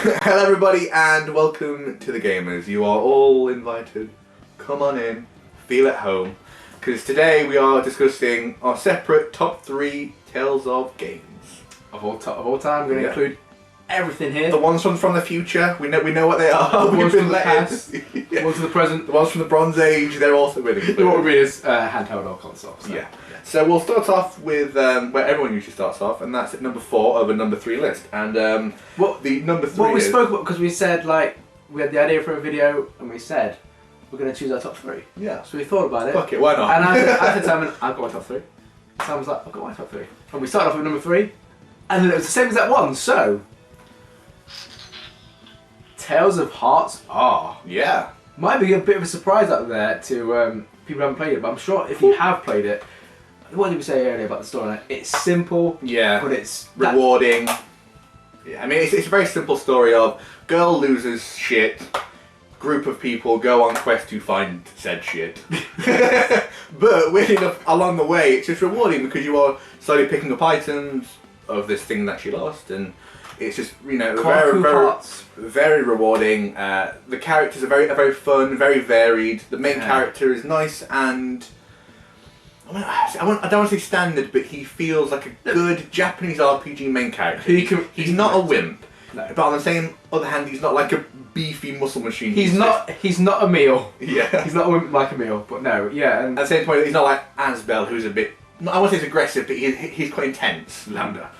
Hello everybody and welcome to the Gamers. You are all invited. Come on in, feel at home, because today we are discussing our separate top 3 Tales of games. Of all time, we're going to include everything here. The ones from the future, we know what they are. The ones from the past, the ones from the present. The ones from the Bronze Age, they're also really good. What we mean is handheld or console. So. Yeah. So we'll start off with where everyone usually starts off, and that's at number 4 of a number 3 list. And what the number 3 What we spoke about, because we said, like, we had the idea for a video, and we said, we're going to choose our top 3. Yeah. So we thought about it. Fuck it, why not? And I said to Simon, I've got my top 3. Simon was like, I've got my top 3. And we started off with number 3, and then it was the same as that one, so... Tales of Hearts R. Yeah. Might be a bit of a surprise out there to people who haven't played it, but I'm sure if you have played it, what did we say earlier about the storyline? It's simple, yeah, but it's rewarding. Yeah, I mean, it's a very simple story of girl loses shit, group of people go on quest to find said shit. But weirdly enough, along the way, it's just rewarding because you are slowly picking up items of this thing that she lost, and it's just, you know, very rewarding. The characters are very fun, very varied. The main character is nice and I don't want to say standard, but he feels like a good Japanese RPG main character. He's not a wimp, no. But on the same other hand, he's not like a beefy muscle machine. He's not a meal. Yeah. He's not a wimp like a meal, but no, yeah. And at the same point, he's not like Asbel, who's a bit, I won't say he's aggressive, but he's quite intense. Lambda.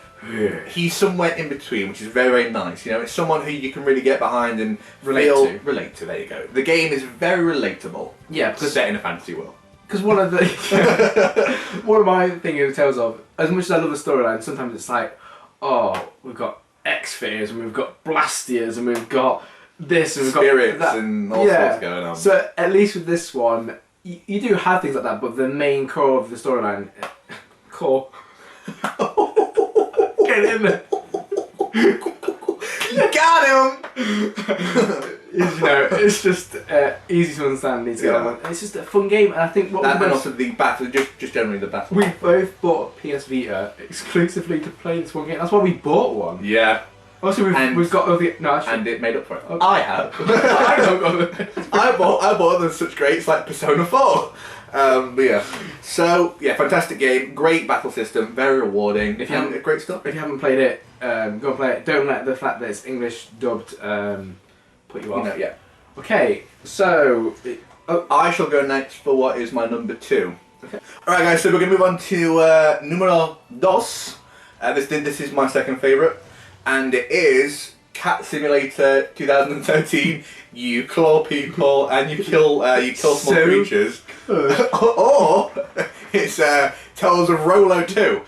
He's somewhere in between, which is very nice. You know, it's someone who you can really get behind and relate to. There you go. The game is very relatable. Yeah, because set in a fantasy world. Because one of my things in Tales of, as much as I love the storyline, sometimes it's like, oh, we've got X-Fears and we've got Blastiers and we've got this and we've got spirits that. And all sorts going on. So at least with this one, you do have things like that, but the main core of the storyline, get in there. You got him. It's just easy to understand. It's just a fun game, and I think what and also the battle, just generally the battle. We both bought a PS Vita exclusively to play this one game. That's why we bought one. Yeah. Also, we've got and it made up for it. Okay. I have. I bought them such greats like Persona 4. But yeah, so yeah, fantastic game, great battle system, very rewarding, great stuff. If you haven't played it, go and play it. Don't let the fact that it's English dubbed put you off. You know, yeah. Okay, so I shall go next for what is my number 2. Okay. All right, guys. So we're gonna move on to numero dos. This is my second favourite, and it is Cat Simulator 2013. You claw people and you kill small creatures. Or it's Tales of Rolo 2.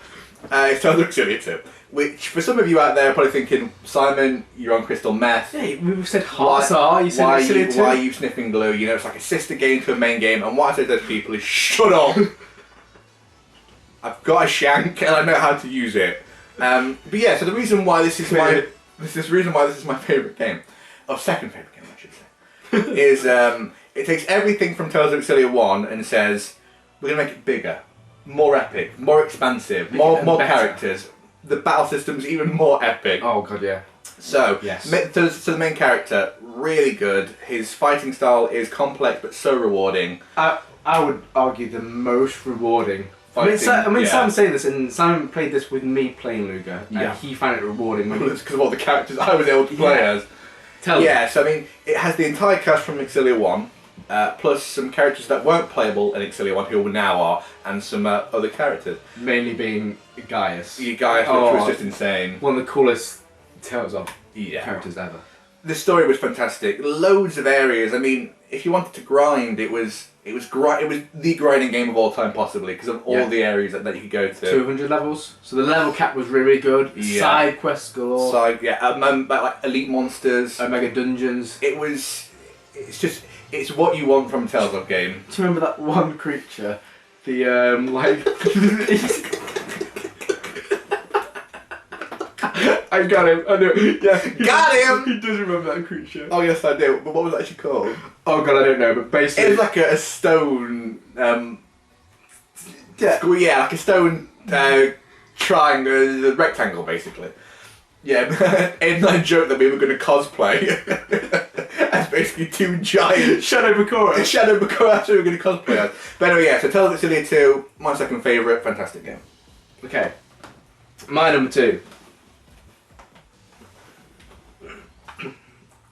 It's Tales of Xillia 2. Which, for some of you out there, are probably thinking, Simon, you're on crystal meth. Yeah, we've said Hearts R. You said Xillia 2. Why are you sniffing glue? You know, it's like a sister game to a main game. And what I say to those people is, shut up. I've got a shank and I know how to use it. But yeah, so the reason why this is my favourite game, or second favourite game, I should say, is it takes everything from Tales of Xillia 1 and says, we're going to make it bigger, more epic, more expansive, more characters. The battle system's even more epic. Oh god, yeah. So, yes. So the main character, really good. His fighting style is complex but so rewarding. I would argue the most rewarding. Fighting, Simon's saying this, and Simon played this with me playing Luger, and he found it rewarding. Well, it's because of all the characters I was able to play as. So I mean, it has the entire cast from Xillia 1, plus some characters that weren't playable in Xillia 1 who now are, and some other characters. Mainly being Gaius. Which was just insane. One of the coolest Tales of characters ever. The story was fantastic. Loads of areas. I mean, if you wanted to grind, it was the grinding game of all time, possibly, because of all the areas that you could go to. 200 levels. So the level cap was really good. Yeah. Side quests galore. Like elite monsters. Mega dungeons. It's what you want from a Tales of game. Do you remember that one creature? The I got him. I know. Yeah. Got him! He does remember that creature. Oh yes, I do. But what was it actually called? Oh god, I don't know. But basically, it was like a stone. Like a stone triangle, rectangle, basically. Yeah, Ed and I joked that we were going to cosplay as basically two giant Shadow Bakura. Shadow Bakura, we were going to cosplay as. But anyway, yeah, so Tales of Vesperia 2, my second favourite, fantastic game. Okay. My number 2.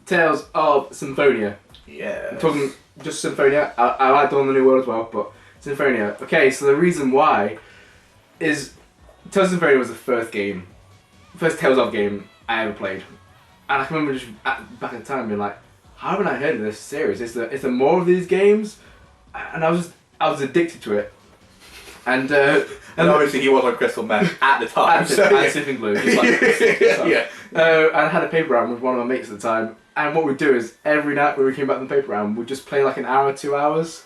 Tales of Symphonia. Yeah. I'm talking just Symphonia. I like Dawn of the New World as well, but Symphonia. Okay, so the reason why is Tales of Symphonia was the first Tales of game I ever played. And I can remember just back at the time being like, how haven't I heard of this series? Is there more of these games? And I was addicted to it. And obviously he was on Crystal Meth at the time. And Sipping Glue. Just like, yeah. And I had a paper round with one of my mates at the time. And what we'd do is every night when we came back from the paper round, we'd just play like an hour, 2 hours.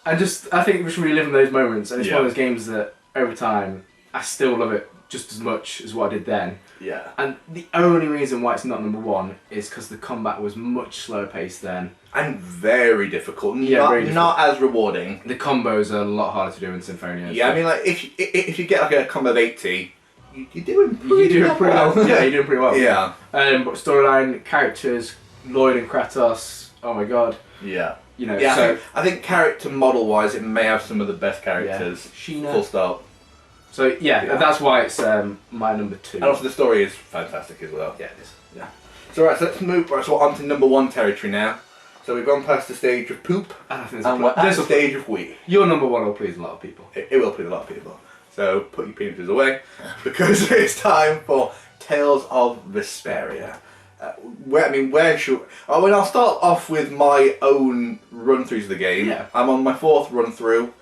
And I think we should really live in those moments. And it's one of those games that over time, I still love it just as much as what I did then. Yeah. And the only reason why it's not number 1 is because the combat was much slower paced then. And very difficult. Yeah, very difficult. Not as rewarding. The combos are a lot harder to do in Symphonia. Yeah, I mean, like, if you get like a combo of 80, you're doing pretty well. Yeah, you're doing pretty well. Yeah. But storyline, characters, Lloyd and Kratos, oh my god. Yeah. You know, yeah, so I think character model wise, it may have some of the best characters. Sheena. Full stop. So yeah, that's why it's my number 2. And also the story is fantastic as well. Yeah, it is. Yeah. So right, so let's move on to number 1 territory now. So we've gone past the stage of poop, and we're at the stage of wee. Your number 1 will please a lot of people. It will please a lot of people. So put your penises away, because it's time for Tales of Vesperia. Where should... Oh, well, I'll start off with my own run-throughs of the game. Yeah. I'm on my 4th run-through.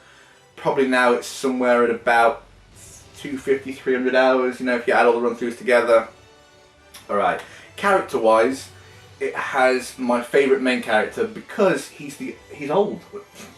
Probably now it's somewhere at about 250, 300 hours, you know, if you add all the run-throughs together. Alright. Character-wise, it has my favourite main character because he's old.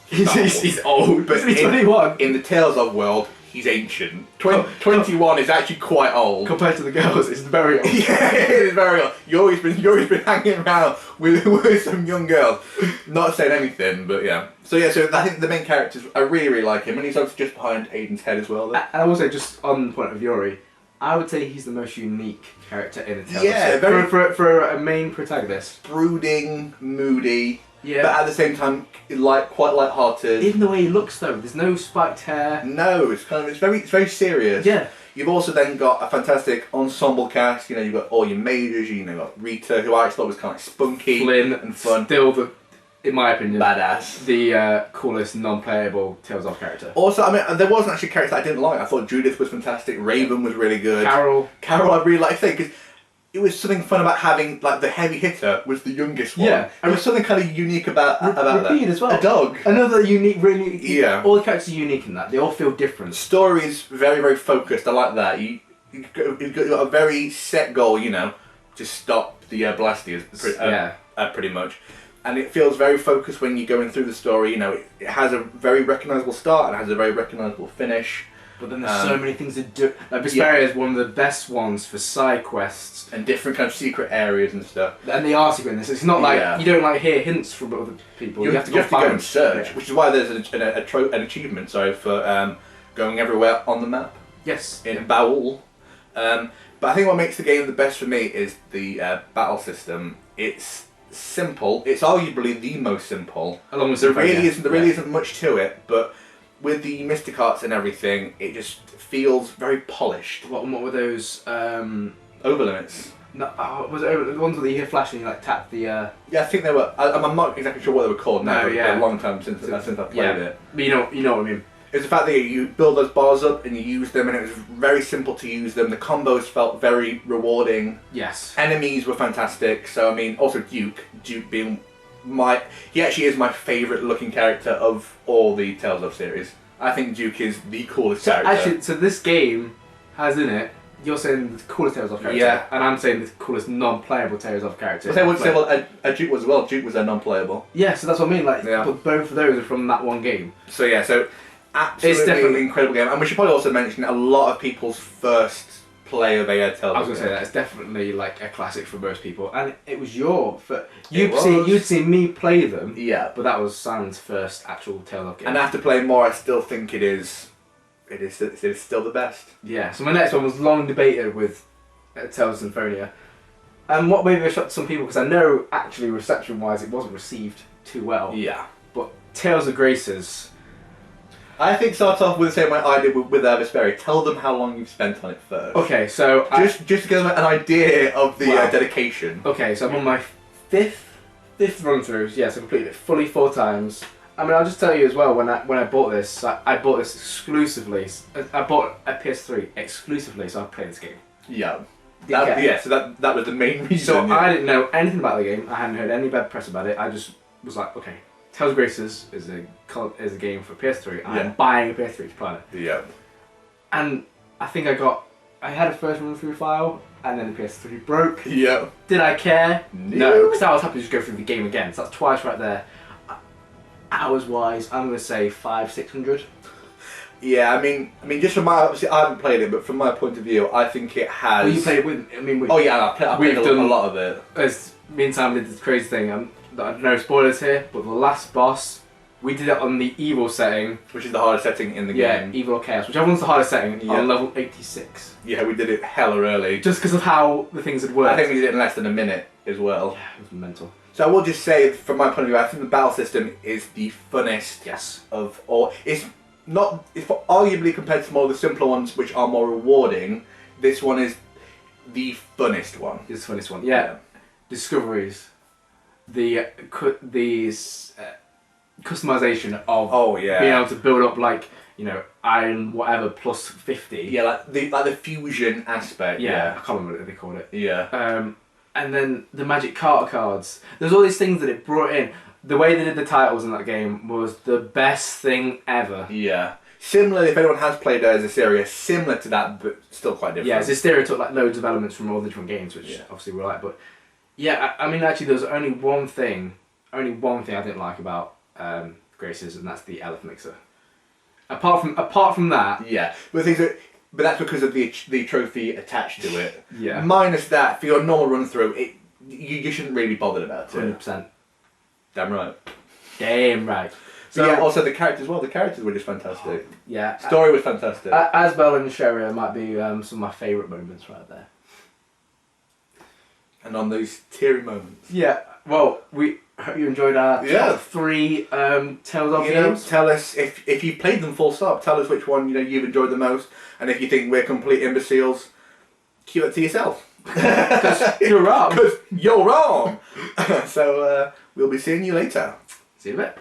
He's old, but he's 21. In the Tales of world, he's ancient. 21 is actually quite old. Compared to the girls, it's very old. Yeah, it is very old. You always been hanging around with some young girls. Not saying anything, but yeah. So I think the main characters, I really like him, and he's obviously just behind Aiden's head as well. And I will say, just on the point of Yuri, I would say he's the most unique character in the Tales. Yeah, for a main protagonist. Brooding, moody. Yeah. But at the same time, quite light-hearted. Even the way he looks, though, there's no spiked hair. No, it's very serious. Yeah. You've also then got a fantastic ensemble cast. You know, you've got all your mages. You know, you've got Rita, who I thought was kind of spunky, Flynn, and fun. Still in my opinion, badass. The coolest non-playable Tales of character. Also, I mean, there wasn't actually a character I didn't like. I thought Judith was fantastic. Raven was really good. Carol, I really liked because it was something fun about having, like, the heavy hitter was the youngest one. Yeah. There was something kind of unique about that. as well. A dog. Another unique, really... Yeah. All the characters are unique in that. They all feel different. Story is very, very focused. I like that. You've got a very set goal, you know, to stop the Blastiers, pretty much. And it feels very focused when you're going through the story. You know, it has a very recognisable start and has a very recognisable finish. But then there's so many things to do. Like Vesperia is one of the best ones for side quests and different kind of secret areas and stuff. And they are secret in this. It's not like you don't like hear hints from other people. You have to go and search, which is why there's an achievement. For going everywhere on the map. Yes. In Baul. But I think what makes the game the best for me is the battle system. It's simple. It's arguably the most simple. Along with there really isn't much to it, but with the mystic arts and everything, it just feels very polished. What were those? Overlimits. No, was it the ones where you hear flashing and you like tap the? Yeah, I think they were. I'm not exactly sure what they were called now. It's been a long time since I played it. But you know what I mean. It's the fact that you build those bars up and you use them, and it was very simple to use them. The combos felt very rewarding. Yes. Enemies were fantastic. So I mean, also Duke being he actually is my favourite looking character of all the Tales of series. I think Duke is the coolest character. Actually, so this game has in it, you're saying the coolest Tales of character, yeah, and I'm saying the coolest non-playable Tales of character. I would say, well, a Duke was as well. Duke was a non-playable. Yeah, so that's what I mean. Like, but both of those are from that one game. So yeah, absolutely, it's definitely an incredible game, and we should probably also mention a lot of people's first play of a Tales. I was going to say that it's definitely like a classic for most people, and it was you'd seen me play them. Yeah, but that was Simon's first actual Tales of game. And after playing more, I still think it is still the best. Yeah. So my next one was long debated with Tales of Symphonia. And what maybe a shock to some people, because I know actually reception-wise it wasn't received too well. Yeah. But Tales of Graces. I think start off with the same way I did with Vesperia. Tell them how long you've spent on it first. Okay, so just to give them an idea of the Wow. dedication. Okay, so I'm on my fifth run throughs. Yes, I completed it fully 4 times. I mean, I'll just tell you as well. When I bought this, I bought this exclusively. I bought a PS3 exclusively, so I played this game. Yeah. Okay. Yeah. So that was the main reason. So yeah. I didn't know anything about the game. I hadn't heard any bad press about it. I just was like, okay, Tales of Graces is a game for PS3. Yeah. I'm buying a PS3 to play it. Yeah. And I think I had a first run through file, and then the PS3 broke. Yeah. Did I care? No. Because I was happy to just go through the game again. So that's twice right there. Hours wise, I'm gonna say 500-600. Yeah, I mean, just from my obviously I haven't played it, but from my point of view, I think it has. Well, you played it with. I mean, Oh yeah, I played a lot of it. As me and Sam did this crazy thing. No spoilers here, but the last boss, we did it on the evil setting. Which is the hardest setting in the Yeah, game. evil or chaos, whichever one's the hardest setting. Yeah. On level 86. Yeah, we did it hella early. Just because of how the things had worked. I think we did it in less than a minute as well. Yeah, it was mental. So I will just say, from my point of view, I think the battle system is the funnest Yes. of all. It's arguably compared to some of the simpler ones, which are more rewarding. This one is the funnest one. It's the funniest one. Yeah. Discoveries. The customization of Oh yeah. being able to build up like, you know, iron whatever plus 50. Yeah, like the fusion aspect. Yeah, I can't remember what they called it. Yeah. And then the Magic Carter cards. There's all these things that it brought in. The way they did the titles in that game was the best thing ever. Yeah. Similar, if anyone has played Vesperia, similar to that, but still quite different. Yeah, Vesperia took like loads of elements from all the different games, which obviously we like. But yeah, I mean, actually, there's only one thing I didn't like about Graces, and that's the Elephant Mixer. Apart from that, Yeah, but that's because of the trophy attached to it. Yeah. Minus that, for your normal run through, you shouldn't really be bothered about it. 100%. Damn right. Damn right. So So yeah, also the characters. Well, the characters were just fantastic. yeah, Story was fantastic. Asbel and Sheria might be some of my favourite moments right there. And on those teary moments. Yeah. Well, we hope you enjoyed our top 3 Tales of games. Tell us if you played them full stop. Tell us which one you've enjoyed the most, and if you think we're complete imbeciles, keep it to yourself. Because you're wrong. Because you're wrong. So we'll be seeing you later. See you in a bit.